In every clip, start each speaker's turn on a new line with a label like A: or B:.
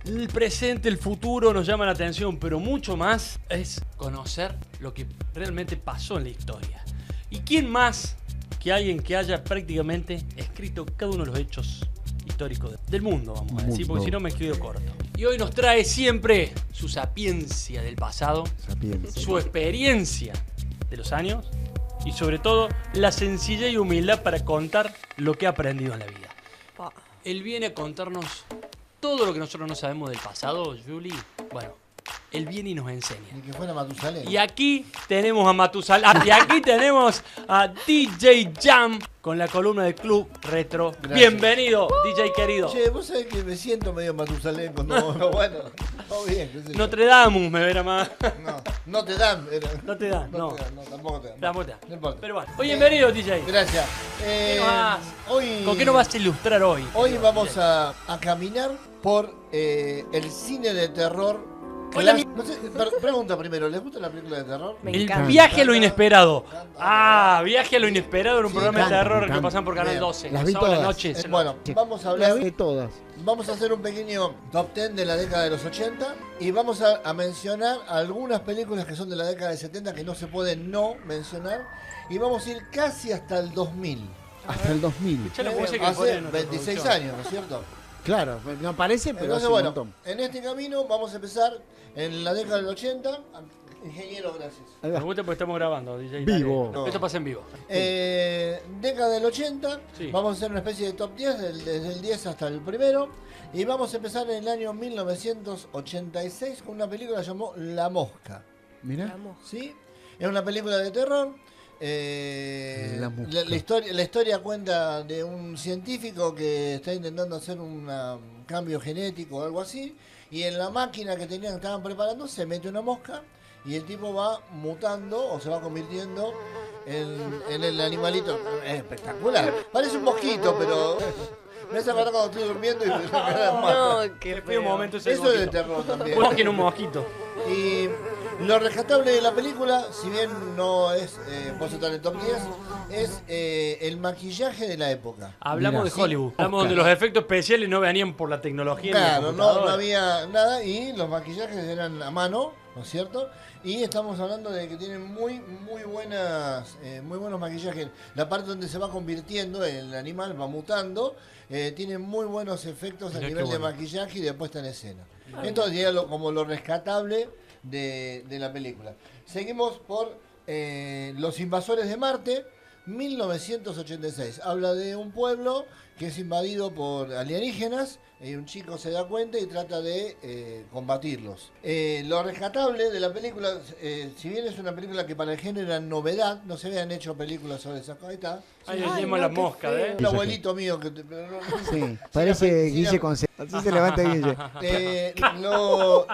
A: El presente, el futuro nos llama la atención, pero mucho más es conocer lo que realmente pasó en la historia. ¿Y quién más que alguien que haya prácticamente escrito cada uno de los hechos históricos del mundo, vamos a decir, porque si no me quedo corto? Y hoy nos trae siempre su sapiencia del pasado, su experiencia de los años y sobre todo la sencillez y humildad para contar lo que ha aprendido en la vida. Él viene a contarnos todo lo que nosotros no sabemos del pasado, Juli. Bueno, él viene y nos enseña.
B: Ni que fuera Matusalén.
A: Y aquí tenemos a Matusalén. Y aquí tenemos a DJ Jam con la columna del Club Retro. Gracias. Bienvenido, DJ querido.
B: Che, vos sabés que me siento medio Matusalén cuando... bueno, todo bien. Qué sé yo.
A: Notre Dame me verá más.
B: No te dan.
A: No te dan, no.
B: Tampoco te dan.
A: No
B: importa.
A: Pero bueno, oye, bienvenido, DJ.
B: Gracias.
A: ¿Con qué nos vas a ilustrar hoy?
B: Hoy vamos a caminar por el cine de terror. No sé, pregunta primero, ¿les gusta la película de terror?
A: El viaje a lo inesperado. Viaje a lo inesperado en un programa de terror que pasan por Canal 12.
C: Las vi todas.
A: Las noches.
B: Bueno, vamos a hablar
C: de todas.
B: Vamos a hacer un pequeño top 10 de la década de los 80 y vamos a mencionar algunas películas que son de la década de 70 que no se pueden no mencionar y vamos a ir casi hasta el 2000.
C: Hasta el 2000.
B: Hace 26 años, ¿no es cierto?
C: Claro, no parece, pero
B: entonces,
C: hace
B: bueno,
C: un montón.
B: En este camino vamos a empezar en la década del 80. Ingeniero, gracias.
A: Me gusta porque estamos grabando, DJ.
C: Vivo.
A: No. Esto pasa en vivo.
B: Década del 80, sí. Vamos a hacer una especie de top 10, desde el 10 hasta el primero. Y vamos a empezar en el año 1986 con una película que se llamó La Mosca.
C: Mirá.
B: ¿Sí? Es una película de terror. La historia cuenta de un científico que está intentando hacer un cambio genético o algo así, y en la máquina que estaban preparando se mete una mosca y el tipo va mutando o se va convirtiendo en el animalito. Es espectacular. Parece un mosquito, pero me hace acordar cuando estoy durmiendo y me
D: no, qué feo
A: momento.
B: Eso es de terror también.
A: Vos que en un mosquito.
B: Y lo rescatable de la película, si bien no es, por estar en el top 10, es el maquillaje de la época.
A: Hablamos de Hollywood. Hablamos donde los efectos especiales no venían por la tecnología.
B: Claro, no había nada y los maquillajes eran a mano, ¿no es cierto? Y estamos hablando de que tienen muy buenos maquillajes. La parte donde se va convirtiendo el animal, va mutando, tiene muy buenos efectos a nivel de maquillaje y de puesta en escena. Entonces llega como lo rescatable de la película. Seguimos por Los Invasores de Marte, 1986. Habla de un pueblo que es invadido por alienígenas y un chico se da cuenta y trata de combatirlos. Lo rescatable de la película, si bien es una película que para el género era novedad, no se habían hecho películas sobre esa cosa.
A: Ahí tenemos la mosca, ¿eh?
B: Un abuelito mío que
C: sí, parece Guille Conce. Así se levanta Guille.
B: Lo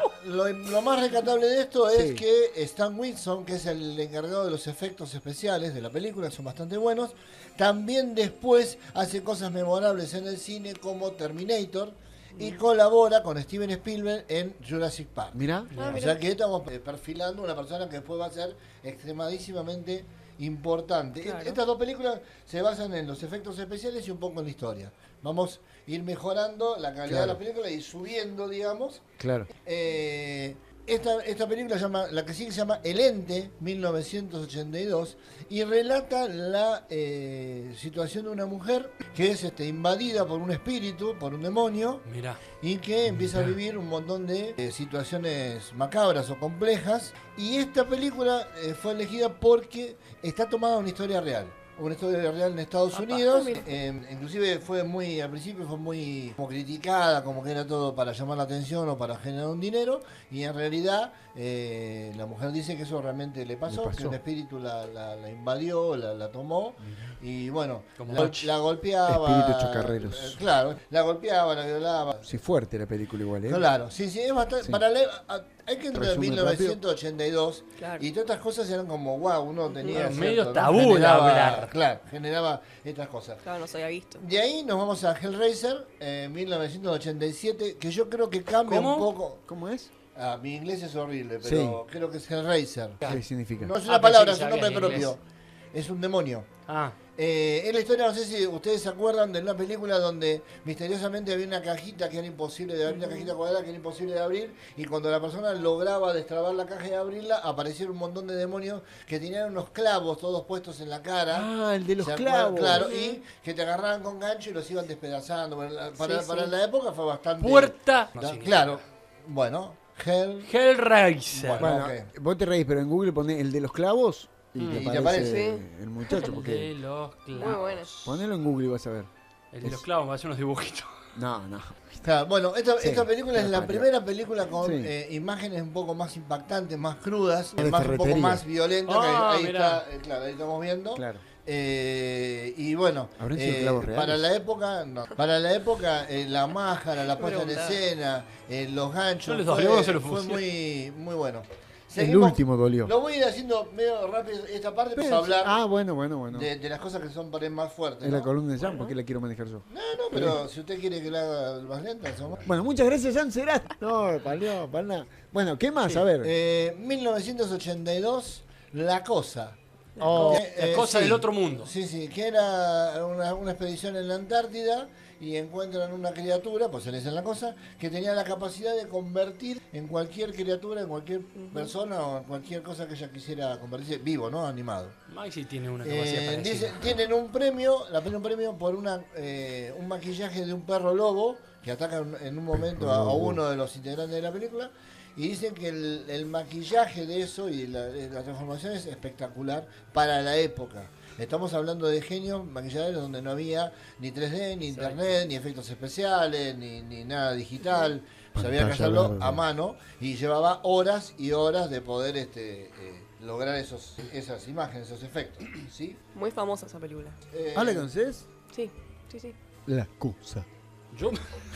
B: más rescatable de esto es que Stan Winston, que es el encargado de los efectos especiales de la película, que son bastante buenos, también después hace cosas memorables en el cine como Terminator y colabora con Steven Spielberg en Jurassic Park.
C: Mirá.
B: O sea que estamos perfilando una persona que después va a ser extremadísimamente importante. Claro. Estas dos películas se basan en los efectos especiales y un poco en la historia. Vamos a ir mejorando la calidad de la película y subiendo, digamos.
C: Claro.
B: Esta película la que sigue se llama El Ente, 1982, y relata la situación de una mujer que es invadida por un espíritu, por un demonio.
A: Mirá.
B: Y que empieza a vivir un montón de situaciones macabras o complejas. Y esta película fue elegida porque está tomada de una historia real. Una historia real en Estados Unidos. Inclusive al principio fue muy como criticada, como que era todo para llamar la atención o para generar un dinero. Y en realidad la mujer dice que eso realmente le pasó. Que un espíritu la invadió, la tomó. Y bueno, la golpeaba.
C: Espíritus chocarreros.
B: Claro, la golpeaba, la violaba.
C: Sí, fuerte la película igual, ¿eh?
B: Claro, sí, es bastante. Sí. Hay que entrar en 1982
D: claro.
B: Y todas estas cosas eran como, wow, uno tenía.
A: Medio tabú hablar.
B: Claro, generaba estas cosas.
D: Claro, no se había visto.
B: De ahí nos vamos a Hellraiser, 1987, que yo creo que cambia un poco.
C: ¿Cómo es?
B: Mi inglés es horrible, pero creo que es Hellraiser.
C: ¿Qué significa?
B: No es una palabra, es un nombre propio. es un demonio.
A: Ah,
B: Es la historia, no sé si ustedes se acuerdan de una película donde misteriosamente había una cajita que era imposible de abrir, una cajita cuadrada que era imposible de abrir, y cuando la persona lograba destrabar la caja y abrirla, aparecieron un montón de demonios que tenían unos clavos todos puestos en la cara.
C: Ah, el de los
B: ¿Se acuerdan?
C: clavos.
B: Claro, y que te agarraban con gancho y los iban despedazando. Para
D: Sí.
B: la época fue bastante...
A: puerta.
B: Claro, bueno,
A: Hellraiser.
B: Bueno,
C: Bueno,
B: ok.
C: vos te reís, pero en Google ponés el de los clavos y
A: Mm.
C: te
B: Y te
C: aparece
B: aparece.
C: el muchacho.
A: De
C: Porque
A: los clavos.
D: Muy buena.
C: ponelo en Google y vas a ver.
A: El de los clavos, me hace unos dibujitos.
C: No, no.
B: Claro, bueno,
C: Sí,
B: esta película es
C: pero
B: la
C: parió.
B: primera película con
C: Sí.
B: imágenes un poco más impactantes, más crudas,
C: De
B: un poco
C: ferretería.
B: más violentas.
A: Ah,
B: que ahí
A: mirá.
B: está, claro, ahí estamos viendo.
C: Claro.
B: Y bueno,
C: ¿Habrán sido clavos reales?
B: para la época, la máscara, la puesta en
D: Pregunta.
B: escena, los ganchos,
A: No les dolió, no se lo
B: fue
A: pusieron.
B: muy bueno.
C: El
B: Seguimos-
C: último dolió.
B: Lo voy a ir haciendo medio rápido esta parte para hablar
C: Ah, bueno.
B: de las cosas que son por ahí más fuertes.
C: Es la
B: ¿no?
C: columna de Jan, porque la quiero manejar yo.
B: No, pero si usted quiere que la haga más lenta,
C: Bueno, muchas gracias, Jan Será. No, palió, palna. Bueno, ¿qué más? A ver.
B: 1982, La Cosa.
C: Oh,
A: La cosa del otro mundo.
B: Sí, que era una expedición en la Antártida y encuentran una criatura, pues se le dice La Cosa, que tenía la capacidad de convertir en cualquier criatura, en cualquier persona o en cualquier cosa que ella quisiera convertirse, vivo, ¿no? Animado.
A: Maxi tiene una capacidad parecida.
B: Tienen un premio por un maquillaje de un perro lobo que ataca en un momento a uno de los integrantes de la película. Y dicen que el maquillaje de eso y la transformación es espectacular para la época. Estamos hablando de genios maquilladores donde no había ni 3D, ni internet, ni efectos especiales, ni nada digital. O sea, había que
C: Pantalla
B: hacerlo
C: verde.
B: a mano y llevaba horas y horas de poder lograr esas imágenes, esos efectos. ¿Sí?
D: Muy famosa esa película.
C: ¿Ah, la conoces?
D: Sí.
C: La cosa.
A: Yo,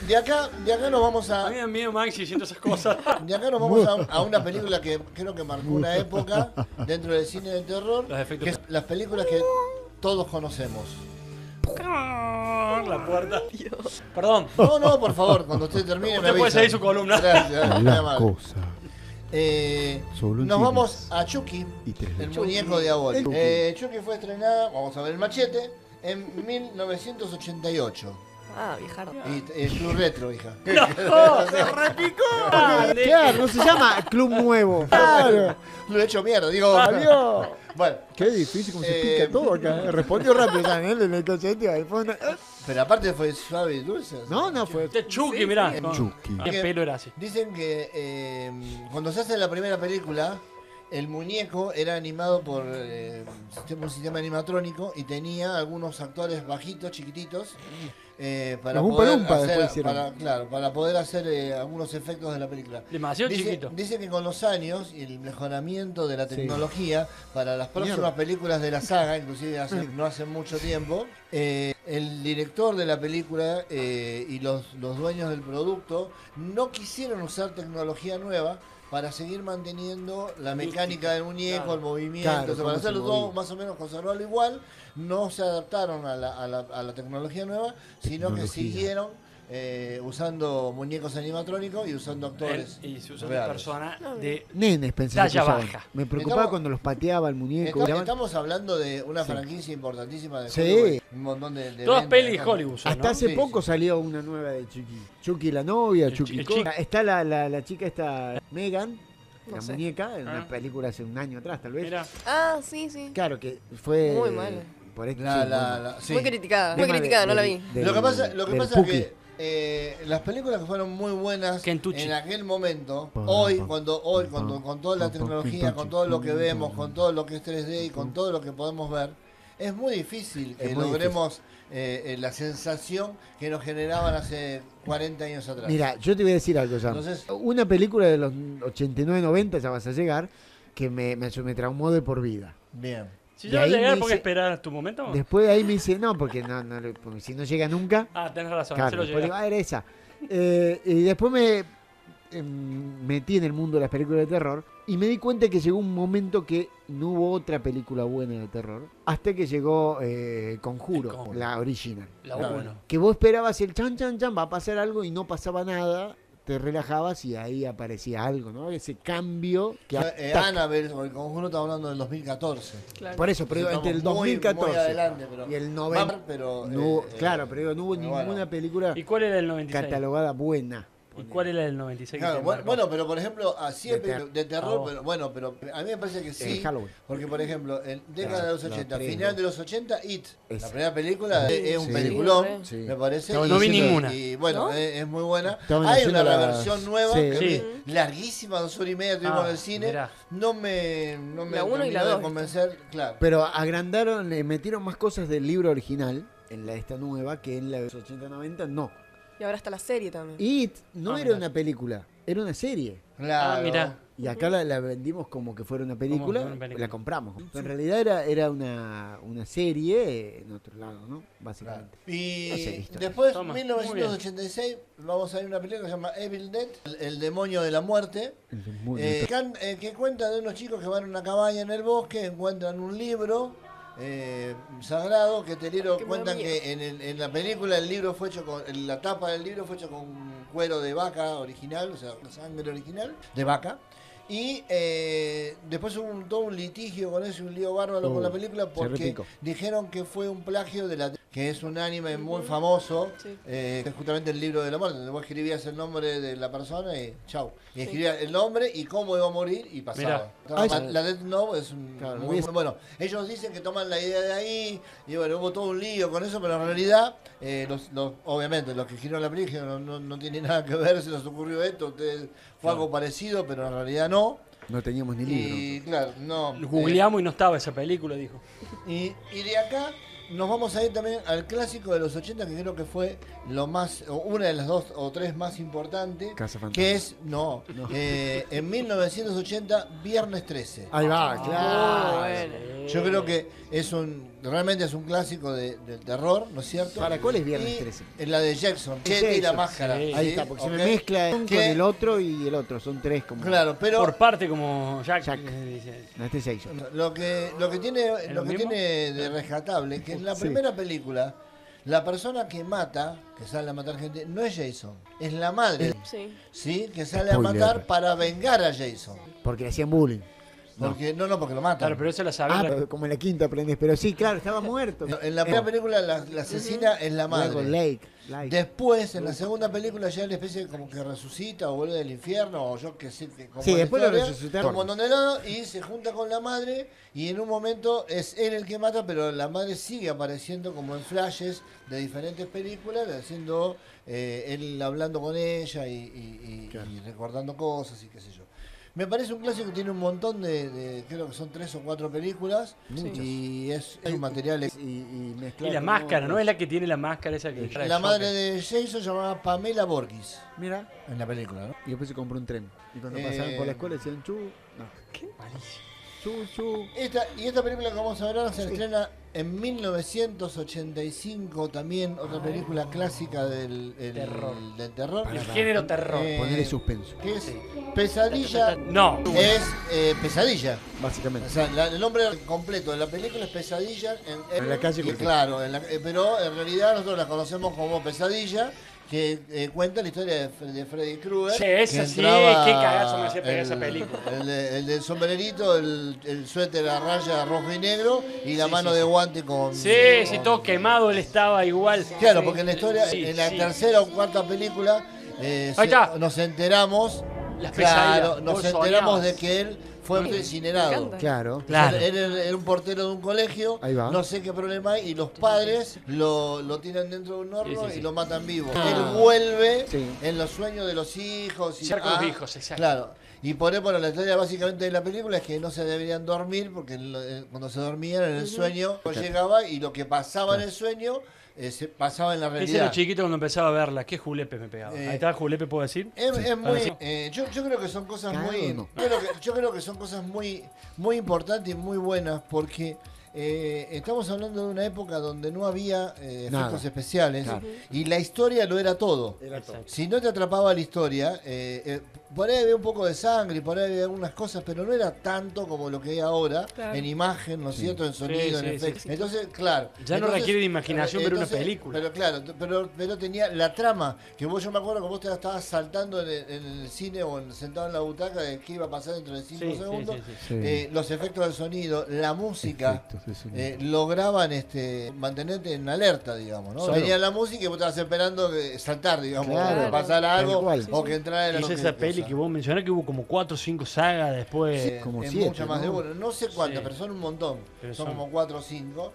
B: De acá nos vamos
A: a mí me da miedo Maxi diciendo esas cosas.
B: De acá nos vamos a una película que creo que marcó una época dentro del cine de terror,
A: Los efectos
B: que es las películas que todos conocemos.
A: La puerta. Perdón.
B: No, por favor, cuando usted termine
A: Usted puede seguir su columna.
B: Gracias, muy amable.
C: cosa.
B: Nos vamos a Chucky,
C: Y tres
B: el
C: leches.
B: muñeco diabólico.
C: Chucky.
B: Chucky fue estrenada, vamos a ver el machete, en 1988.
D: Ah, viejardo.
B: Y Club Retro, hija.
C: ¡Se repicó! Claro, no se llama Club Nuevo. Claro.
B: Lo he hecho mierda, digo.
C: Adiós.
B: Bueno,
C: Qué difícil como se pica todo acá. Respondió rápido, Jan, ¿eh? En el consentido. Ahí fue una-
B: pero aparte fue suave y dulce.
C: No, fue.
A: Este Chucky, mirá.
C: Chucky.
A: Qué pelo era así.
B: Dicen que cuando se hace la primera película, el muñeco era animado por un sistema animatrónico y tenía algunos actores bajitos, chiquititos, para,
C: Los
B: poder
C: Oompa Loompa
B: hacer,
C: después hicieron.
B: para poder hacer algunos efectos de la película.
A: Demasiado chiquito.
B: Dicen que con los años y el mejoramiento de la
C: Sí.
B: tecnología, para las próximas
C: Mierda.
B: películas de la saga, inclusive no hace mucho tiempo, el director de la película y los dueños del producto no quisieron usar tecnología nueva para seguir manteniendo la mecánica del muñeco,
A: Claro.
B: el movimiento,
C: Claro,
B: o sea,
C: cómo
B: para
C: se
B: hacerlo todo
C: movía.
B: más o menos conservarlo igual, no se adaptaron a la tecnología nueva, sino que
C: Tecnología.
B: siguieron usando muñecos animatrónicos y usando actores.
A: Y se usa una
B: reales.
A: persona de
C: Nenes pensé que
A: Talla
C: usaban.
A: baja.
C: Me preocupaba
B: Estamos-
C: cuando los pateaba el muñeco.
B: Estamos hablando de una
C: Sí.
B: franquicia importantísima de
C: Sí.
B: Hollywood, un montón de
A: todas
B: ventas,
A: pelis
B: ¿no?
A: Hollywood. son,
C: Hasta
A: ¿no?
C: hace
B: Sí,
C: poco
B: sí.
C: salió una nueva de Chucky. Chucky la novia,
A: El
C: Chucky
A: chi- el
C: Cosa. Está la chica esta Megan,
D: No
C: la
D: sé.
C: muñeca, en
A: Ah.
C: una película hace un año atrás tal vez.
A: Mira,
D: Ah, sí.
C: Claro que fue
D: Muy mala.
C: por esto,
B: La-
C: sí, muy
B: la-
C: mal.
B: la- sí.
D: Muy criticada. Muy
C: Tema
D: criticada, no la vi.
B: Lo que pasa
C: del
B: es
C: Puki.
B: que las películas que fueron muy buenas
A: Kentucky.
B: en aquel momento,
C: Pam,
B: hoy
C: pam,
B: cuando con toda la
C: pam, pam,
B: tecnología,
C: pam,
B: con todo lo que
C: pam,
B: vemos,
C: pam,
B: con todo lo que es 3D y con todo lo que podemos ver, es muy difícil que
C: Es muy
B: logremos la sensación que nos generaban hace 40 años atrás.
C: Mira, yo te voy a decir algo, Sam.
B: Entonces-
C: Una película de los 89-90, ya vas a llegar, que me traumó de por vida.
B: Bien.
A: si
C: de
A: ya va a
C: ahí
A: llegar,
C: me
A: ¿por qué
C: dice-
A: esperar tu momento?
C: Después de ahí me dice, no, porque porque si no llega nunca,
A: Ah, tenés razón,
C: claro,
A: se lo
C: después digo,
A: llega.
C: ah, era esa. Y después me metí en el mundo de las películas de terror y me di cuenta que llegó un momento que no hubo otra película buena de terror hasta que llegó Conjuro,
A: El Conjuro.
C: la original.
A: La
B: Claro.
A: 1.
C: Que vos esperabas el chan, va a pasar algo y no pasaba nada. te relajabas y ahí aparecía algo, ¿no? Ese cambio que ataca.
B: Annabelle, o el conjuro, estamos hablando del 2014.
D: Claro.
C: Por eso, pero
B: Estamos
C: entre el
B: muy
C: 2014
B: adelante, pero
C: y el 90,
B: pero,
C: no hubo, claro, pero digo, no hubo
B: pero
C: ninguna
B: bueno.
C: película
A: ¿Y cuál era el 96?
C: catalogada buena.
A: ¿Y cuál era el 96?
B: Claro,
A: que te
B: bueno,
A: marcó?
B: pero por ejemplo, así de terror,
A: Ah,
B: pero bueno, pero a mí me parece que sí.
C: Halloween.
B: Porque, por ejemplo, en década de los
C: La
B: 80,
C: tres,
B: final
C: ¿no?
B: de los 80, It.
C: Esa.
B: La primera película es un
C: Sí.
B: peliculón,
C: Sí.
B: me parece.
C: Estaban
A: No vi
C: haciendo-
A: ninguna.
B: Y bueno,
D: ¿No?
B: es muy buena.
C: Estaban
B: Hay
C: haciendo
B: una
C: las-
B: reversión nueva,
C: Sí.
B: que
A: Sí.
B: vi, larguísima, 2 horas y media, tuvimos en el cine.
A: mirá.
B: No me
D: La uno y la
B: terminó de
D: dos,
B: convencer, claro.
C: Pero agrandaron, le metieron más cosas del libro original en esta nueva que en la de los 80-90 no.
D: Y ahora está la serie también.
C: It no
A: Ah,
C: era
A: mirá.
C: una película, era una serie.
B: Claro.
A: Ah, mirá.
C: Y acá la vendimos como que fuera una película,
A: Como una película.
C: la compramos. Pero en realidad era una serie en otro lado, ¿no?
B: Claro.
C: Básicamente.
B: Y
C: No sé, listo.
B: después,
A: Toma,
B: 1986, vamos a ver una película que se llama Evil Dead, el demonio de la muerte.
C: Muy
B: Que cuenta de unos chicos que van a una cabaña en el bosque, encuentran un libro sagrado, que
D: Qué
B: cuentan
D: miedo.
B: que en la película el libro fue hecho la tapa del libro fue hecho con cuero de vaca original, o sea, sangre original de vaca. Y después hubo todo un litigio con eso, un lío bárbaro con la película, porque
C: repicó.
B: dijeron que fue un plagio que es un anime muy famoso,
D: Sí.
B: que es justamente el libro de la muerte, donde vos escribías el nombre de la persona y chau. Y escribías el nombre y cómo iba a morir y pasaba.
C: Mirá.
B: La Death Note es un...
C: Claro,
B: muy bueno, ellos dicen que toman la idea de ahí y bueno, hubo todo un lío con eso, pero en realidad, obviamente, los que escribieron la película no tiene nada que ver, se les ocurrió esto, fue algo parecido, pero en realidad no.
C: No teníamos ni libro.
B: Y claro, no.
A: Googleamos y no estaba esa película, dijo.
B: Y de acá nos vamos a ir también al clásico de los 80, que creo que fue lo más, o una de las 2 o 3 más importantes,
C: Casa Fantasma.
B: que es, en 1980, Viernes 13.
C: Ahí va,
D: Muy
C: claro.
D: bueno.
B: Yo creo que realmente es un clásico del terror, ¿no es cierto?
C: ¿Para cuál es Viernes
B: Y
C: 13?
B: Es la de Jackson,
C: Es
B: Chetty y la
C: Jackson,
B: máscara.
A: sí.
C: Ahí
B: ¿sí?
C: está, porque
B: ¿Ok?
C: se me mezcla con
B: Que-
C: el otro y el otro. Son tres como.
B: Claro, pero
A: Por parte como Jack.
C: Jack.
A: Dice.
C: No, este es Jackson.
B: lo que tiene
A: lo mismo?
B: de rescatable es que en la
C: Sí.
B: primera película la persona que mata, que sale a matar gente, no es Jason, es la madre,
D: Sí.
B: ¿sí? Que sale a
C: Spoiler.
B: matar para vengar a Jason.
C: Porque le hacían bullying.
B: Porque porque lo matan.
A: Claro, pero eso la sabía.
C: Ah, pero como en la quinta aprendes. Pero sí, claro, estaba muerto.
B: En la primera película la asesina es la
C: Luego
B: madre.
C: Lake.
B: Después, en la segunda película, ya la especie como que resucita o vuelve del infierno, o yo que sé. Como
C: Sí,
B: la
C: después lo
B: historia,
C: resucitaron.
B: como un montón de lado, y se junta con la madre, y en un momento es él el que mata, pero la madre sigue apareciendo como en flashes de diferentes películas, haciendo él hablando con ella y recordando cosas y qué sé yo. Me parece un clásico que tiene un montón creo que son 3 o 4 películas,
C: Muchas.
B: y es un material.
C: Y
A: Y la máscara, ¿no? Es la que tiene la máscara esa que.
B: La madre de Jason se llamaba Pamela Borgis
C: Mira.
B: en la película, ¿no?
C: Y después se compró un tren. Y cuando pasaban por la escuela decían chu. No.
A: Qué malísimo.
C: Chu.
B: Esta película que vamos a ver ahora se estrena en 1985 también, otra película clásica del terror.
A: El género terror.
C: Ponerle suspenso.
B: Que es Pesadilla.
A: No.
B: Es Pesadilla.
C: Básicamente.
B: O sea, el nombre completo de la película es Pesadilla
C: En la calle
B: y
C: cualquiera.
B: claro, pero en realidad nosotros la conocemos como Pesadilla, que cuenta la historia de Freddy Krueger.
A: Sí, esa
B: que
A: sí,
B: entraba
A: qué cagazo me hacía pegar esa película.
B: El del sombrerito, el suéter a raya rojo y negro y la mano de guante con...
A: Sí, sí, todo quemado, él estaba igual.
B: Claro,
A: Sí.
B: porque en la historia,
A: Sí,
B: en la
A: sí.
B: tercera o cuarta película,
A: Ahí está.
B: nos enteramos,
A: Las
B: claro,
A: pesadillas,
B: nos
A: vos
B: enteramos
A: soñabas.
B: de que él fue
D: Me
B: incinerado.
D: encanta.
C: Claro.
A: Claro.
B: Él era un portero de un colegio,
C: Ahí va.
B: no sé qué problema hay, y los padres lo tiran dentro de un horno
A: Sí, sí, sí.
B: y lo matan vivo.
C: Ah.
B: Él vuelve
C: Sí.
B: en los sueños de los hijos. Y,
A: Ser con los hijos, exacto.
B: Claro. Y por eso, bueno, la historia básicamente de la película es que no se deberían dormir porque cuando se dormían en el sueño llegaba y lo que pasaba en el sueño se pasaba en la
A: Ese
B: realidad.
A: era chiquito cuando empezaba a verla. ¿Qué julepe me pegaba? Ahí está, julepe, ¿puedo decir?
B: Es muy,
A: Sí.
B: yo creo que son cosas
C: Claro,
B: muy,
C: no.
B: yo creo que son cosas muy importantes y muy buenas porque estamos hablando de una época donde no había efectos
C: Nada.
B: especiales
C: Claro.
B: y la historia lo era todo.
C: Era todo.
B: Si no te atrapaba la historia, por ahí había un poco de sangre y por ahí había algunas cosas, pero no era tanto como lo que hay ahora,
D: Claro.
B: en imagen, ¿no es cierto? En sonido,
A: Sí,
B: en
A: sí,
B: efectos.
A: sí.
B: Entonces, claro.
A: Ya no requiere de imaginación ver una película.
B: Pero claro, pero tenía la trama, que yo me acuerdo que vos te la estabas saltando en el cine o sentado en la butaca de qué iba a pasar dentro de 5
A: Sí, sí,
B: segundos.
A: sí, sí.
C: Sí.
B: Los efectos del sonido, la música,
C: Efectos de sonido.
B: lograban mantenerte en alerta, digamos, ¿no?
C: Claro.
B: Venía la música y vos estabas esperando saltar, digamos,
C: Claro.
B: que pasara
C: Tal
B: algo
C: cual.
B: o que entrara en
A: Hizo esa peli que vos mencionás que hubo como 4 o 5 sagas después.
C: como
B: en
C: 7,
B: muchas más
C: ¿no?
B: de uno. No sé cuántas,
A: Sí.
B: pero son un montón.
A: Pero
B: son
A: son.
B: como 4 o 5.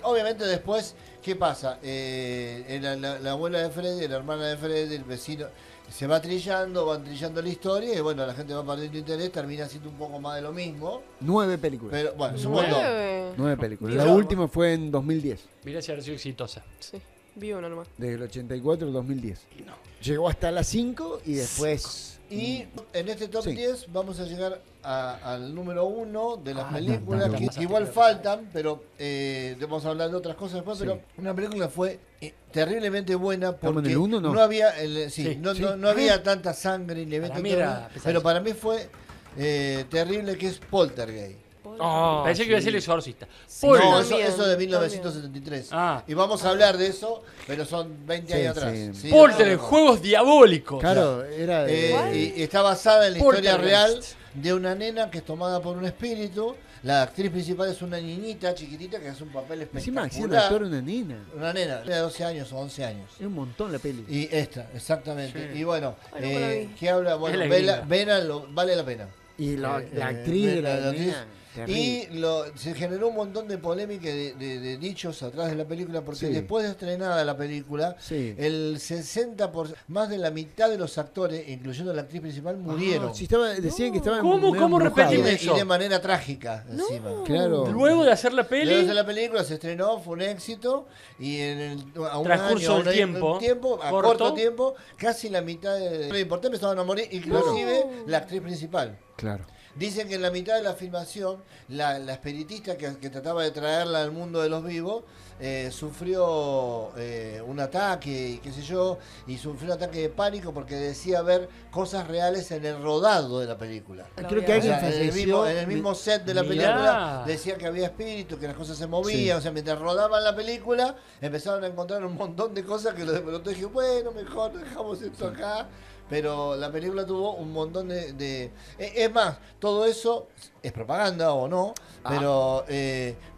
B: Obviamente después, ¿qué pasa? La abuela de Freddy, la hermana de Freddy, el vecino, se va trillando, van trillando la historia y bueno, la gente va perdiendo interés, termina siendo un poco más de lo mismo.
C: 9 películas.
B: Pero bueno, es un
A: Nueve.
B: montón.
C: 9 películas.
B: Dios.
C: La última fue en 2010.
A: Mirá si habrá sido exitosa.
D: Sí, vi uno nomás.
C: Desde el 84 al 2010.
A: Y no.
C: Llegó hasta las 5 y después...
B: Y en este top
C: Sí.
B: 10 vamos a llegar al número 1 de las
A: Ah,
B: películas
C: no,
B: que
A: no.
B: igual faltan, pero vamos a hablar de otras cosas después,
C: Sí.
B: pero una película fue terriblemente buena
C: ¿Estamos
B: porque
C: en el uno, no?
B: había
A: Sí.
B: no había tanta sangre ni
A: Para mí
B: evento,
A: era
B: pero para mí fue terrible, que es Poltergeist.
A: Pensé que iba a ser el exorcista.
D: Sí,
A: Paul.
B: No,
D: también,
B: eso de
D: también.
B: 1973.
A: Ah.
B: Y vamos a hablar de eso, pero son 20
C: Sí,
B: años atrás.
C: sí.
B: Sí,
A: Poltergeist,
B: no, no.
A: juegos diabólicos.
C: Claro, era de...
B: Y está basada en la historia real
A: Poltergeist.
B: de una nena que es tomada por un espíritu. La actriz principal es una niñita chiquitita que hace un papel
C: Encima hacía el
B: espectacular.
C: actor una nena.
B: Una nena de 12 años o 11 años.
C: Es un montón la peli.
B: Y esta, exactamente.
A: Sí.
B: Y bueno,
D: Ay, nunca la vi.
B: que habla, bueno,
A: Es la gringa.
B: vale la pena.
C: Y la
B: Eh,
C: actriz de la
B: actriz.
C: nena, terrible.
B: Y se generó un montón de polémica de dichos atrás de la película, porque
C: Sí.
B: después de estrenada la película,
C: Sí.
B: el 60%, más de la mitad de los actores, incluyendo la actriz principal, murieron.
C: Ah, sí, decían que estaban
A: ¿Cómo?
C: medio
A: ¿Cómo
C: embrujados.
B: Y
A: repetime
B: de,
A: eso?
B: y de manera trágica, encima.
C: Claro.
A: Luego de hacer la
B: Luego de
A: peli,
B: la película se estrenó, fue un éxito, y a un
A: Transcurso
B: año,
A: del tiempo,
B: a
A: corto.
B: corto tiempo, casi la mitad de los importantes estaban a morir, inclusive la actriz principal.
C: Claro.
B: Dicen que en la mitad de la filmación, la espiritista que trataba de traerla al mundo de los vivos, sufrió un ataque y qué sé yo, y sufrió un ataque de pánico porque decía ver cosas reales en el rodado de la película.
C: Creo que
B: O
C: alguien
B: sea,
C: falleció.
B: en el mismo set de la
A: Mirá.
B: película decía que había espíritus, que las cosas se movían,
C: Sí.
B: o sea, mientras rodaban la película empezaron a encontrar un montón de cosas que los de pronto dije, bueno, mejor dejamos esto acá. Pero la película tuvo un montón es más, todo eso es propaganda o no,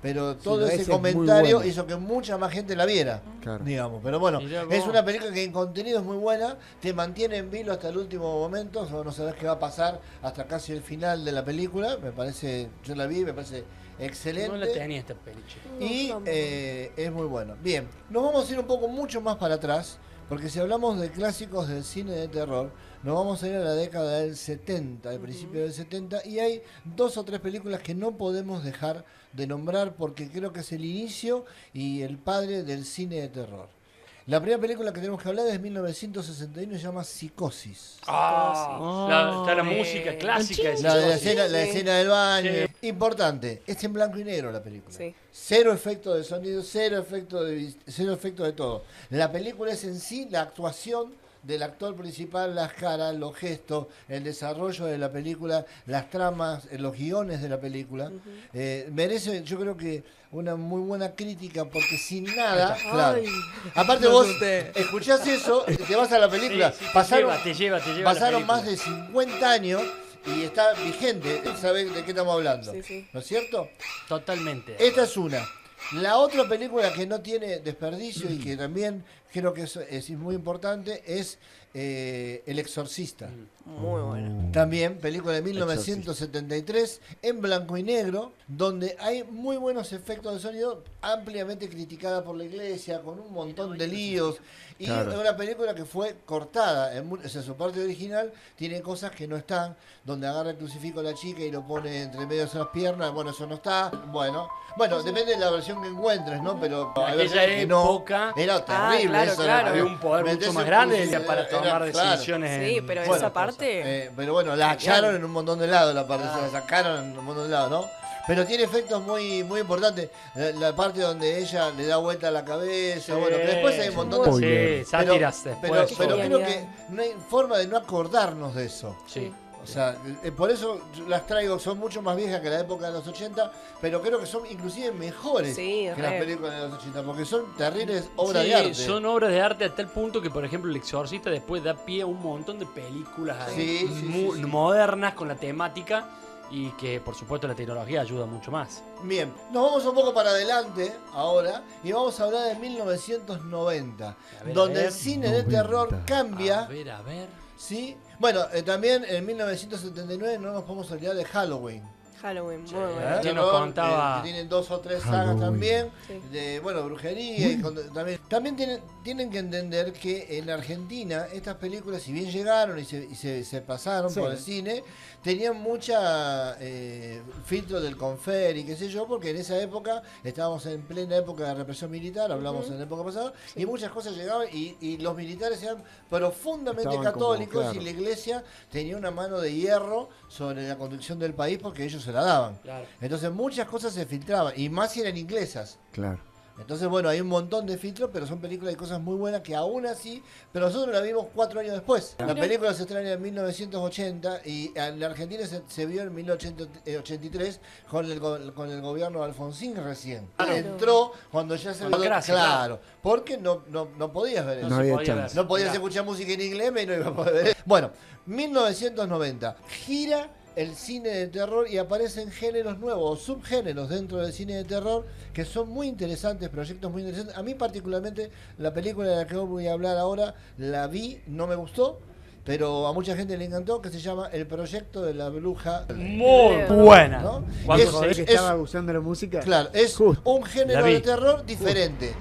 B: pero todo
C: no, esa
B: ese
C: es muy
B: comentario
C: buena.
B: hizo que mucha más gente la viera,
C: Claro.
B: digamos. Pero bueno,
A: Mirá vos.
B: es una película que en contenido es muy buena, te mantiene en vilo hasta el último momento, o no sabes qué va a pasar hasta casi el final de la película. Me parece, yo la vi, me parece excelente.
A: no la tenía esta peli, che.
B: Y
D: No,
B: es muy bueno. Bien, nos vamos a ir un poco mucho más para atrás, porque si hablamos de clásicos del cine de terror, nos vamos a ir a la década del 70, al principio del 70, y hay 2 o 3 películas que no podemos dejar de nombrar porque creo que es el inicio y el padre del cine de terror. La primera película que tenemos que hablar es de 1961 y se llama Psicosis.
A: Está la música clásica. de
B: La, de la,
A: Psicosis.
B: escena, la
D: Sí.
B: escena del baño.
A: Sí.
B: Importante, es en blanco y negro la película.
D: Sí.
B: Cero efecto de sonido, cero efecto de todo. La película es en sí la actuación del actor principal, las caras, los gestos, el desarrollo de la película, las tramas, los guiones de la película. Merece, yo creo que una muy buena crítica porque sin nada, claro.
D: Ay.
B: Aparte
D: Me
B: vos
D: asusté.
B: escuchás eso, te vas a la película.
A: Sí, sí,
B: pasaron
A: te lleva la
B: pasaron
A: película.
B: más de 50 años y está vigente. ¿Sabés de qué estamos hablando?
D: Sí, sí.
B: ¿No es cierto?
A: Totalmente.
B: Esta es una. La otra película que no tiene desperdicio y que también creo que es muy importante es El Exorcista.
D: Muy bueno.
B: También película de 1973 en blanco y negro, donde hay muy buenos efectos de sonido, ampliamente criticada por la iglesia, con un montón de líos. Y
C: Claro.
B: es una película que fue cortada, o sea, su parte original tiene cosas que no están, donde agarra el crucifijo a la chica y lo pone entre medio de las piernas, bueno, eso no está, bueno, depende de la versión que encuentres, ¿no? Pero
A: En
B: hay
A: aquella
B: versiones que no.
A: época
B: Era terrible
D: claro,
B: eso.
D: claro.
A: había un poder
B: Metés
A: mucho más
B: un
A: grande
B: crucifijo,
A: para tomar
B: era- claro.
A: decisiones.
D: Sí,
A: en-
D: pero
B: Bueno,
D: esa parte.
B: Pero bueno, la echaron en un montón de lados, la parte, se la sacaron en un montón de lados, ¿no? Pero tiene efectos muy, muy importantes. La parte donde ella le da vuelta a la cabeza, bueno, que después hay un montón de...
C: Spoiler.
A: Sí, sátiras después.
B: Pero
D: Genialidad.
B: creo que no hay forma de no acordarnos de eso.
A: Sí.
B: O sea, por eso las traigo, son mucho más viejas que la época de los 80, pero creo que son inclusive mejores
D: Sí,
B: que las
D: re.
B: películas de los 80, porque son terribles obras
A: Sí,
B: de arte.
A: son obras de arte a tal punto que, por ejemplo, El Exorcista después da pie a un montón de películas ahí
B: Sí, sí, sí, sí.
A: modernas con la temática y que, por supuesto, la tecnología ayuda mucho más.
B: Bien, nos vamos un poco para adelante ahora y vamos a hablar de 1990,
A: A ver,
B: donde
A: a ver.
B: el cine de
C: 90.
B: terror cambia,
A: A ver.
B: ¿sí? Bueno, también en 1979 no nos podemos olvidar de Halloween.
D: Halloween, muy
A: Sí.
D: bueno.
A: ¿Quién
B: Terror,
A: nos contaba?
B: que tienen 2 o 3 sagas
C: Halloween.
B: también,
D: Sí.
B: de bueno, brujería y también tienen que entender que en Argentina estas películas, si bien llegaron y se pasaron
C: Sí.
B: por el cine, tenían mucha filtro del Confer y qué sé yo, porque en esa época estábamos en plena época de represión militar, hablamos en la época pasada, y muchas cosas llegaban y los militares eran profundamente
C: Estaban como,
B: católicos
C: claro.
B: y la iglesia tenía una mano de hierro sobre la conducción del país porque ellos se la daban.
A: Claro.
B: Entonces muchas cosas se filtraban, y más si eran inglesas.
C: Claro.
B: Entonces, bueno, hay un montón de filtros, pero son películas y cosas muy buenas que aún así, pero nosotros la vimos 4 años después. La película se estrena en 1980 y en la Argentina se vio en 1983 con el gobierno de Alfonsín recién.
D: Claro.
B: Entró cuando ya se
A: Democracia,
B: claro, porque no podías ver eso.
C: No
A: se
C: había
A: podía
C: chance.
B: No podías
A: Mirá.
B: escuchar música en inglés, menos iba a poder ver. Bueno, 1990. Gira el cine de terror y aparecen géneros nuevos o subgéneros dentro del cine de terror que son muy interesantes, proyectos muy interesantes. A mí particularmente la película de la que voy a hablar ahora la vi, no me gustó, pero a mucha gente le encantó, que se llama El Proyecto de la Bruja.
A: Muy
D: Leo.
A: buena.
B: ¿No?
A: Cuando
B: Es-
C: Joder, que
B: es-
C: estaba usando la música.
B: Claro, es
C: Justo.
B: un género
A: La vi.
B: de terror diferente.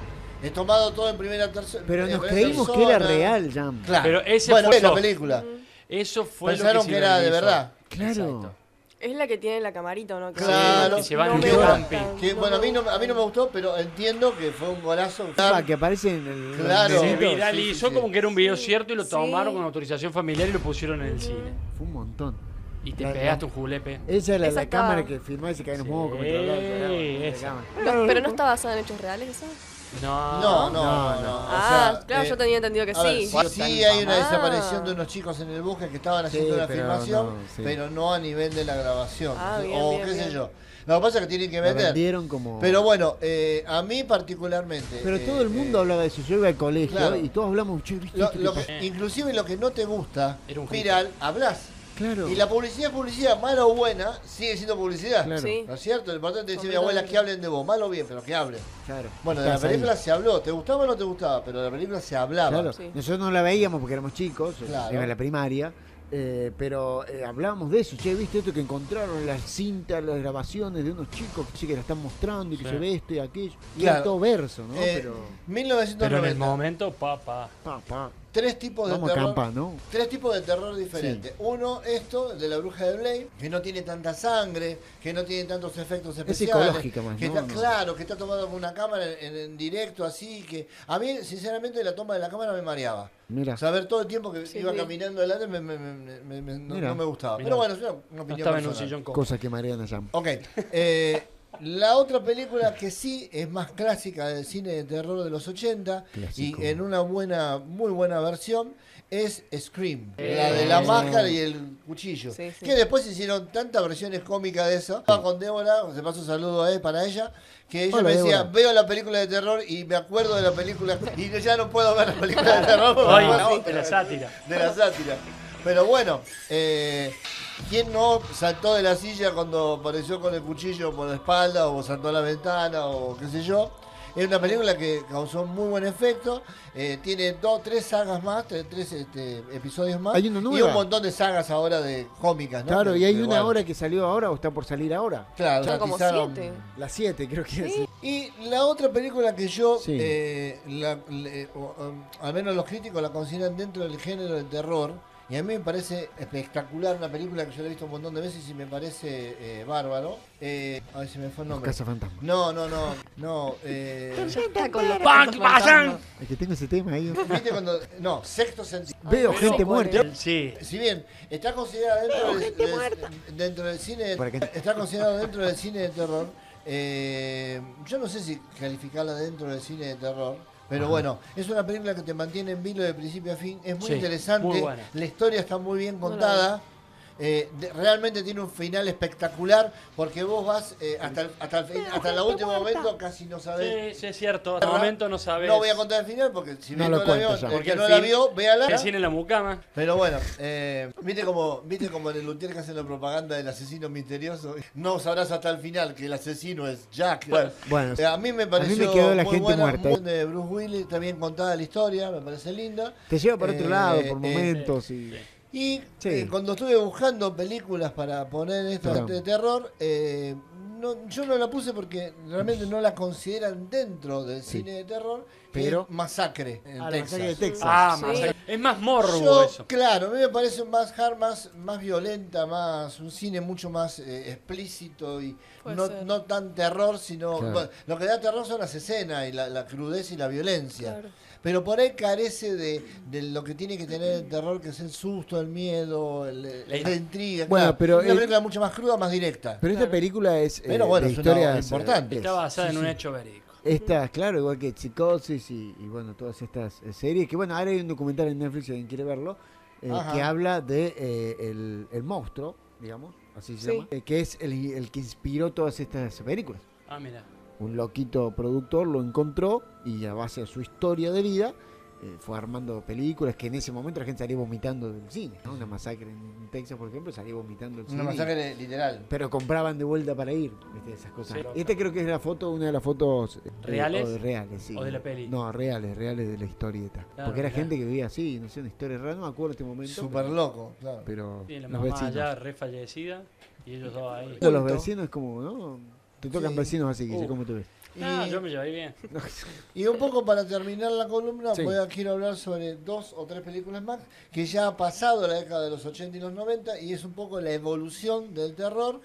B: Es tomado todo en primera tercera.
C: Pero nos creímos que era real, Jam.
B: Claro.
A: Pero ese
B: bueno,
A: fue
B: es la
A: lo-
B: película.
A: Eso fue
B: Pensaron
A: lo que,
B: que era de verdad.
C: Claro.
A: Exacto.
D: Es la que tiene la camarita, ¿o no?
B: Claro.
A: que se van
D: no
A: en
D: me
A: un
D: gusta,
A: camping.
B: Que, bueno, a mí no me gustó, pero entiendo que fue un golazo.
C: Que aparece en el.
B: Claro.
A: Se
B: Sí,
A: viralizó
B: sí.
A: como que era un video cierto y lo
D: Sí.
A: tomaron con autorización familiar y lo pusieron en el cine.
C: Fue un montón.
A: Y te
C: La-
A: pegaste un julepe.
C: Esa es la
D: Esa está-
C: cámara que filmaba y se caen los
A: Sí,
C: mocos. mientras hablaba, la
A: esa.
C: cámara.
D: No, pero no está basada en hechos reales, ¿eso?
B: No.
C: no.
D: Ah, claro, yo tenía entendido que
B: a ver,
D: sí.
B: sí hay una
D: Ah.
B: desaparición de unos chicos en el bosque que estaban haciendo
C: Sí,
B: una
C: pero
B: filmación,
C: no, sí.
B: pero no a nivel de la grabación.
D: Ah, bien,
B: o
D: bien,
B: qué sé
D: bien.
B: yo. Lo que pasa es que tienen que
C: La
B: meter.
C: vendieron como.
B: Pero bueno, a mí particularmente.
C: Pero todo el mundo hablaba de eso. Yo iba al colegio
B: claro.
C: y todos hablamos. Che, ¿viste
B: Lo,
C: esto que
B: lo
C: pasó?
B: que- inclusive lo que no te gusta,
A: Era un
B: viral, hablas.
C: Claro.
B: Y la publicidad es publicidad, mala o buena, sigue siendo publicidad.
C: Claro.
D: Sí.
B: ¿No es cierto? Lo importante dice mi abuela que hablen de vos, mal o bien, pero que hablen.
C: Claro.
B: Bueno, de la
C: Estás
B: película
C: ahí.
B: se habló, ¿te gustaba o no te gustaba? Pero de la película se hablaba.
C: Claro.
D: Sí.
C: Nosotros no la veíamos porque éramos chicos,
B: Claro.
C: iba en la primaria, pero hablábamos de eso. Che, ¿viste esto que encontraron las cintas, las grabaciones de unos chicos que, sí, que la están mostrando y que
A: Sí.
C: se ve esto y aquello? Y
B: Claro.
C: era todo verso, ¿no? Pero.
B: 1990.
A: Pero en el momento, papá.
C: Pa.
B: Tres tipos de
C: Vamos a
B: terror.
C: acampar, ¿no?
B: Tres tipos de terror diferentes. Uno, esto, de la bruja de Blair, que no tiene tanta sangre, que no tiene tantos efectos especiales.
C: psicológica más,
B: que
C: ¿no?
B: está,
C: No.
B: claro, que está tomado con una cámara en directo, así que. A mí, sinceramente, la toma de la cámara me mareaba.
C: Mira.
B: Saber todo el tiempo que
D: Sí,
B: iba
D: sí.
B: caminando adelante no,
C: Mira.
B: no me gustaba.
A: Mirá.
B: Pero bueno, es una
A: No
B: opinión
A: estaba en un
B: personal.
A: sillón cómodo.
C: Cosas que marean a Jam.
B: Ok. La otra película que sí es más clásica del cine de terror de los 80
C: Clásico.
B: y en una muy buena versión es Scream, la de la máscara y el cuchillo.
D: Sí, sí.
B: Que después hicieron tantas versiones cómicas de eso. Con Débora, se pasó un saludo para ella, que ella
C: Hola,
B: me decía,
C: Débora.
B: veo la película de terror y me acuerdo de la película y yo ya no puedo ver la película de terror porque
A: Ay,
B: me
A: no,
B: acuerdo
A: de la sátira.
B: de la sátira. Pero bueno, ¿quién no saltó de la silla cuando apareció con el cuchillo por la espalda o saltó a la ventana o qué sé yo? Es una película que causó muy buen efecto. Tiene 3 sagas más, 3 episodios más.
C: Hay una
B: y
C: nueva.
B: un montón de sagas ahora de cómicas, ¿no?
C: Claro,
B: Que-
C: y hay
B: que,
C: una
B: bueno,
C: ahora que salió ahora o está por salir ahora.
B: Claro,
D: Son como
B: dramatizaron-
D: 7.
C: Las 7, creo que es.
B: Y la otra película que yo,
C: Sí.
B: al menos los críticos la consideran dentro del género del terror, Y a mí me parece espectacular, una película que yo la he visto un montón de veces y me parece bárbaro. A ver si me fue el nombre.
C: Casa Fantasma.
B: No.
D: Ya está con los
A: ¡Pam!
D: cuentos
A: ¡Pasan!
D: fantasmas.
C: Es que tengo ese tema ahí.
B: ¿Viste cuando.? No, Sexto Sentido.
C: Veo
D: Ay,
C: gente
D: no,
C: muerta.
A: Sí.
B: Si bien está considerada dentro del cine,
C: ¿Para qué?
B: está considerado dentro del cine de terror. Yo no sé si calificarla dentro del cine de terror, pero bueno, es una película que te mantiene en vilo de principio a fin. Es muy
A: Sí,
B: interesante,
A: muy buena.
B: la historia está muy bien
D: No la
B: contada. Realmente tiene un final espectacular porque vos vas hasta el último momento casi no sabés.
A: Sí, es cierto. Hasta el momento no sabes.
B: No voy a contar el final porque si
C: No
B: bien
C: lo
B: no la
C: cuentes
B: vio,
C: ya.
B: el
A: Porque
B: que
A: al
B: no la
A: fin-
B: vio, véala.
A: El cine en la mucama.
B: Pero bueno, ¿viste como en el Lutier que hacen la propaganda del asesino misterioso? No sabrás hasta el final que el asesino es Jack.
C: Bueno,
B: A mí me pareció
C: quedó la
B: muy
C: gente
B: buena,
C: muerta.
B: muy de Bruce Willis, está bien contada la historia, me parece linda.
C: te lleva por otro lado, por
B: eh,
C: momentos. Y...
B: Y
C: Sí.
B: cuando estuve buscando películas para poner esta
C: Claro.
B: de terror, yo no la puse porque realmente no la consideran dentro del
C: Sí.
B: cine de terror,
C: Pero-
B: es Masacre en
C: la
B: Texas.
C: masacre de Texas.
A: Ah,
D: Sí.
A: más. Es más morbo
B: Yo,
A: eso.
B: claro, a mí me parece más hard, más violenta, más un cine mucho más explícito y
D: Puede ser.
B: no tan terror, sino
C: Claro.
B: bueno, lo que da terror son las escenas y la crudeza y la violencia.
D: Claro.
B: Pero por ahí carece de lo que tiene que tener el terror, que es el susto, el miedo, la intriga.
C: Bueno,
B: claro.
C: pero
B: Una película mucho más cruda, más directa.
C: Pero esta
D: Claro.
C: película es
B: Pero bueno,
C: de
B: es una
C: historias
B: importante.
A: Está basada
B: Sí,
A: en un
B: sí.
A: hecho verídico.
C: Esta, claro, igual que Psicosis y bueno, todas estas series. Que bueno, ahora hay un documental en Netflix, si alguien quiere verlo,
B: Ajá.
C: que habla de el monstruo, digamos, así se
D: Sí.
C: llama, que es el que inspiró todas estas películas.
A: Ah, mira.
C: Un loquito productor lo encontró y a base de su historia de vida fue armando películas que en ese momento la gente salía vomitando del cine, ¿no? Una masacre en Texas, por ejemplo, salía vomitando del cine.
B: Una masacre literal.
C: Pero compraban de vuelta para ir, ¿viste? Esas cosas.
A: Sí.
C: Y esta creo que es la foto, una de las fotos
A: ¿Reales?
C: reales, sí.
A: ¿O de la peli?
C: No, reales de la historieta.
A: Claro,
C: Porque era
A: mirá.
C: gente que vivía así, no sé, una historia rara, no me acuerdo este momento.
B: Súper loco, claro.
C: Pero
A: Sí, la
C: los
A: mamá
C: vecinos.
A: ya re fallecida y ellos dos ahí.
C: Los
B: Culto.
C: vecinos es como, ¿no? Te tocan
B: Sí.
C: vecinos así, que sé
A: Uh.
C: cómo te ves.
A: Ah,
B: Y-
A: yo me llevé bien.
B: Y un poco para terminar la columna,
C: Sí.
B: quiero hablar sobre 2 o 3 películas más que ya ha pasado la década de los 80 y los 90 y es un poco la evolución del terror.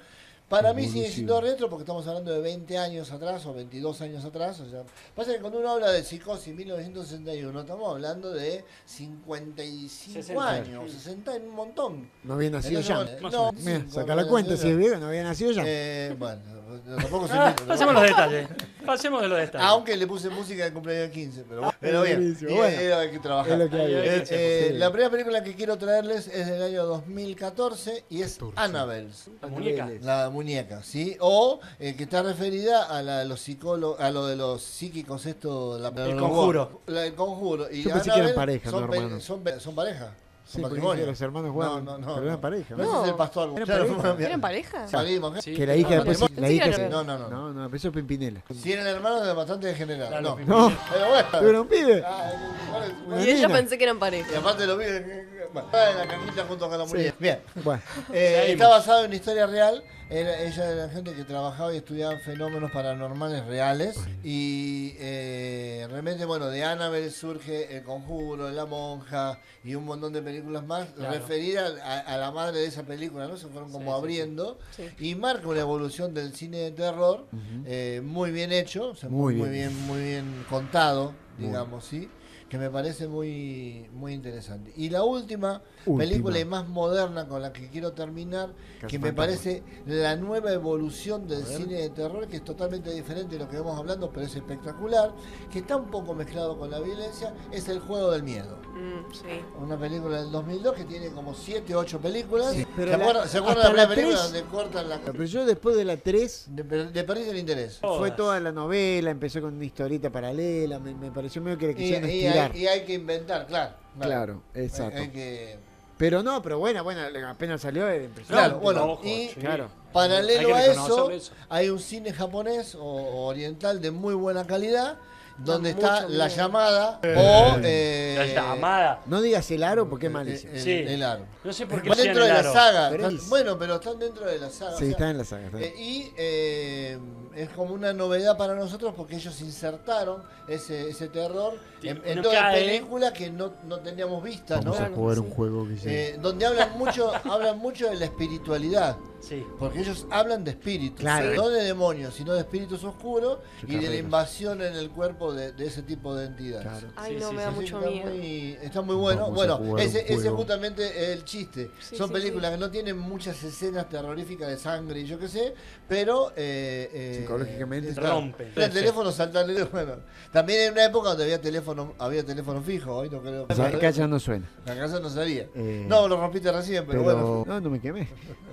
B: Para mí sigue siendo retro porque estamos hablando de 20 años atrás o 22 años atrás. O sea, pasa que cuando uno habla de Psicosis 1961, estamos hablando de 55
A: 60.
B: años, 60 en un montón.
C: No había nacido ya.
B: Entonces,
A: Más
B: no,
A: o
C: Mira,
B: cinco,
C: saca la
B: no
C: cuenta,
B: nació
C: si es
B: ya.
C: viejo, no había nacido ya.
B: Bueno, tampoco se
A: Pasemos los detalles. Pasemos de los detalles.
B: Aunque le puse música de cumpleaños 15, pero bien,
C: buenísimo.
B: y
C: Bueno,
B: hay que trabajar.
C: es lo que hay.
A: Sí.
B: La primera película que quiero traerles es del año 2014 y es
C: 14.
B: Annabelle,
A: La muñeca.
B: la muñeca, ¿sí? O que está referida a la de los psicólogos, a lo de los psíquicos, esto,
A: El conjuro.
B: El conjuro. Y
C: Yo pensé que eran
B: Annabelle
C: pareja,
B: son,
C: no hermanos.
B: son pareja.
C: Sí,
B: Son
C: porque
B: matrimonio.
C: los hermanos jugaban, pero eran pareja.
B: No,
C: ¿no?
B: ese es el pastor.
C: ¿Eran
B: Claro,
C: pareja?
B: fue-
D: ¿Eran pareja?
B: Salimos, ¿eh?
A: Sí.
C: Que la hija
B: No,
C: después...
B: no,
C: La hija
D: no,
C: se-
B: no.
C: No, pero eso es Pimpinela.
B: Si eran hermanos, es bastante degenerado.
A: Claro,
B: No.
C: No,
B: Pero bueno.
C: pero un pibe.
B: Ah,
D: Y yo
C: nena.
D: pensé que eran
B: Y
D: pareja.
B: aparte lo vi en la camita junto con la
C: Sí.
B: muñeca. Bien.
C: Bueno,
A: Seguimos.
B: Está basado en una historia real. Ella era gente que trabajaba y estudiaba fenómenos paranormales reales. Y realmente, bueno, de Annabelle surge El Conjuro, La Monja y un montón de películas más
A: Claro.
B: referidas a la madre de esa película, ¿no? Se fueron como
A: Sí, sí,
B: abriendo.
D: Sí.
B: Y marca una evolución del cine de terror muy bien hecho, o sea,
C: Muy
B: muy
C: bien.
B: bien contado,
C: Muy
B: digamos, ¿sí? Que me parece muy interesante. Y la última
C: Última.
B: película y más moderna con la que quiero terminar, que me
C: Cazafantasmas.
B: parece la nueva evolución del cine de terror, que es totalmente diferente de lo que vamos hablando, pero es espectacular, que está un poco mezclado con la violencia, es El Juego del Miedo.
D: Sí.
B: Una película del 2002 que tiene como 7 o 8 películas.
C: Sí, pero
B: ¿Se acuerdan, ¿se acuerdan
C: hasta
B: de la
C: la
B: primera película
C: 3?
B: donde cortan la...
C: pero yo después de la 3
B: de perdí el interés.
A: Todas.
C: fue toda la novela, empezó con una historieta paralela, me pareció medio que le
B: Y,
C: quisieron
B: y
C: estirar.
B: hay que inventar, claro.
C: Claro, exacto.
B: Hay que...
C: Pero no, pero bueno, apenas salió era impresionante.
B: Claro, bueno,
A: Ojo,
B: y
A: sí.
C: Claro.
B: paralelo
A: Hay que
B: a eso,
A: reconocerle eso.
B: hay un cine japonés o oriental de muy buena calidad donde
D: Da
B: está
D: mucho
B: la
D: miedo.
B: llamada o
A: La llamada.
C: No digas el aro porque es malísimo.
B: el,
A: Sí.
B: el aro.
A: No sé por qué
B: Están
A: hacían
B: dentro
A: el
B: de la
A: aro.
B: saga.
C: Pero
B: Bueno, pero están dentro de la saga.
C: Sí,
B: o sea,
C: está en la saga. está bien.
B: y es como una novedad para nosotros porque ellos insertaron ese terror en
A: No
B: toda la
A: cae.
B: película que no teníamos vista, ¿no?
C: Vamos a
D: Claro,
C: jugar
D: sí.
C: un juego que se...
B: Donde hablan mucho de la espiritualidad.
A: Sí.
B: Porque ellos hablan de espíritus,
C: Claro.
B: no de demonios, sino de espíritus oscuros y de la
C: Chucarreros.
B: invasión en el cuerpo de ese tipo de entidades.
C: Claro.
D: Ay,
A: Sí,
D: no,
A: sí,
D: me da
A: sí,
D: mucho
B: Está
D: miedo.
B: está muy bueno.
C: Vamos a
B: Bueno,
C: jugar un
B: ese
C: juego.
B: justamente es el chiste.
D: Sí,
B: Son
D: sí,
B: películas
D: sí.
B: que no tienen muchas escenas terroríficas de sangre y yo qué sé, pero
C: Psicológicamente
A: rompen.
B: El teléfono saltarle, bueno. También en una época donde había teléfono fijo, hoy no creo.
C: O sea, acá ya no suena.
B: La casa no salía.
C: No,
B: No, lo rompiste recién, pero,
C: pero...
B: bueno.
C: No, no me quemé.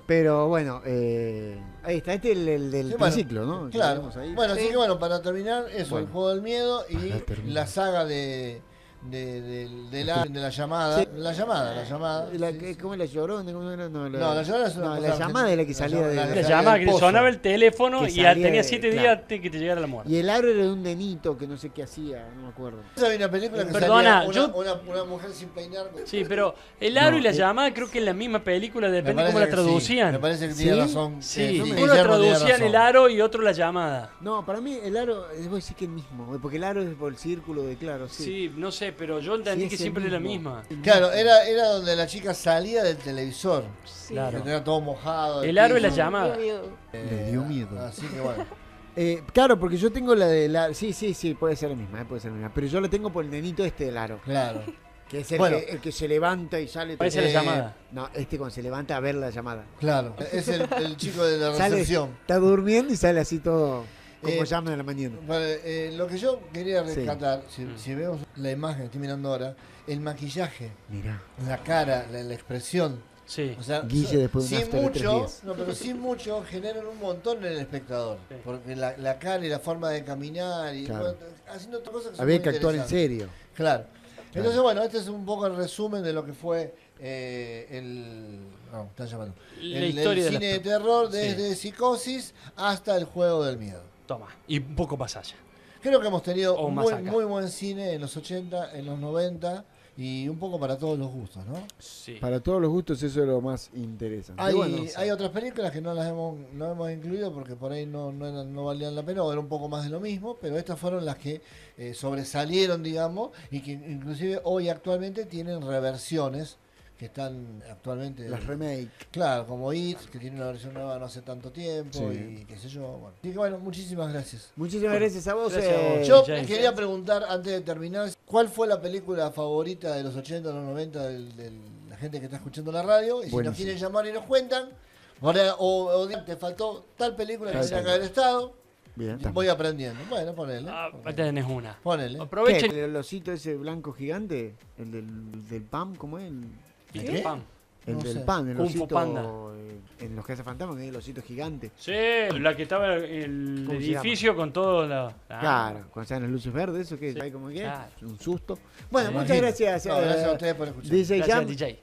C: Pero bueno, ahí está. Este es el del
B: Sí, bueno,
C: triciclo, ¿no? Que
B: Claro.
C: tenemos ahí.
B: Bueno,
D: Sí.
B: así que bueno, para terminar, eso,
C: Bueno.
B: el juego del miedo y
C: Para terminar.
B: la saga de la llamada.
C: Sí.
B: La llamada.
C: La,
B: Sí, sí.
C: ¿Cómo es la llorona? ¿Cómo era? No,
B: No, la llamada es una
C: no,
B: cosa
C: la llamada es la que
B: la
C: salía
B: llamada-
C: de...
B: la
A: La
B: salía
A: llamada
B: del
A: que te
B: pozo.
A: sonaba el teléfono
C: Que
A: y ya
C: salía
A: tenía
C: de-
A: 7
C: claro.
A: días que te llegara la muerte.
C: Y el aro era de un nenito que no sé qué hacía, no me acuerdo.
B: Esa había una película que
A: Perdona,
B: salía
A: yo-
B: una mujer sin peinar.
A: Sí, pero el aro
C: No,
A: y la llamada creo que es la misma película,
B: Me
A: depende
B: parece
A: cómo la
B: que sí,
A: traducían.
B: me parece que
C: ¿Sí?
B: tiene razón.
A: Sí,
C: no me-
A: uno
B: Guillermo tiene
A: traducían
B: razón.
A: el aro y otro la llamada.
C: No, para mí el aro, debo decir que es el mismo, porque el aro es por el círculo de claro,
A: Sí,
C: sí.
A: no sé, pero yo entendí
C: Sí,
A: que
C: es el
A: siempre era la
C: mismo.
A: misma.
B: Claro, era donde la chica salía del televisor.
D: Sí.
A: Claro.
B: Que era todo mojado.
A: El aro y la
B: piso.
A: llamada.
D: Me dio miedo.
C: Le dio miedo.
B: Así que bueno.
C: Claro, porque yo tengo la de la... Sí, puede ser la misma, puede ser la misma. Pero yo la tengo por el nenito este del aro,
B: Claro.
C: que es el,
B: Bueno.
C: el que se levanta y sale...
A: Parece la
B: Eh,
A: llamada.
C: No, este cuando se levanta a ver la llamada.
B: Claro. Es el chico de la
C: Sale,
B: recepción.
C: está durmiendo y sale así todo como
B: Eh,
C: llama de la mañana.
B: Vale, lo que yo quería
C: Sí.
B: rescatar, si vemos la imagen que estoy mirando ahora, el maquillaje,
C: Mirá.
B: la cara, la expresión.
A: Sí.
B: O sea,
C: Guille después de un
B: sin
C: after de 3
B: mucho,
C: días.
B: no, pero sin mucho generan un montón en el espectador.
A: Sí.
B: Porque la cara y la forma de caminar y
C: Claro.
B: bueno, haciendo otras cosas que son
C: Había
B: muy
C: que actuar en
B: interesantes.
C: serio.
B: Claro. Entonces, bueno, este es un poco el resumen de lo que fue están llamando.
A: La
B: El
A: historia de
B: cine
A: la-
B: de terror
A: Sí.
B: desde Psicosis hasta el juego del miedo.
A: Toma. Y un poco más allá.
B: Creo que hemos tenido
A: O
B: un
A: más acá.
B: muy buen cine en los 80, en los 90 y un poco para todos los gustos, ¿no?
A: Sí.
C: Para todos los gustos eso es lo más interesante.
B: Hay,
C: Bueno,
B: hay otras películas que no las no hemos incluido porque por ahí no valían la pena o era un poco más de lo mismo, pero estas fueron las que sobresalieron, digamos, y que inclusive hoy actualmente tienen reversiones que están actualmente...
C: las remake.
B: Claro, como It, que tiene una versión nueva no hace tanto tiempo
C: Sí.
B: y qué sé yo. Bueno. Así que bueno, muchísimas gracias.
C: Muchísimas gracias a vos.
A: Gracias a vos.
B: Yo
A: James.
B: quería preguntar, antes de terminar, ¿cuál fue la película favorita de los 80 o los 90 de la gente que está escuchando la radio? Y si nos
C: Buenísimo.
B: quieren llamar y nos cuentan, o te faltó tal película que
C: Tal
B: tenía que
C: película.
B: haber estado,
C: Bien.
B: voy aprendiendo. Bueno, ponele.
A: Ah, tenés una.
B: Ponele.
A: Aprovechen.
C: ¿Qué? ¿El osito ese blanco gigante? ¿El del PAM? ¿Cómo es?
A: Peter Pan.
C: El
B: No
C: del
B: sé.
C: PAN, el
A: Kung Fu
C: osito...
A: Panda.
C: En los cazafantasmas, que es el osito gigante.
A: Sí, la que estaba en el
C: ¿Cómo se
A: edificio con todo la.
C: Claro, cuando están las luces verdes, eso que
A: Sí,
C: hay como que
A: claro.
C: un susto. Bueno,
B: Me
C: muchas
B: imagino.
C: gracias.
B: No, gracias a ustedes por escuchar.
C: DJ
A: Gracias,
C: Jam.
A: DJ.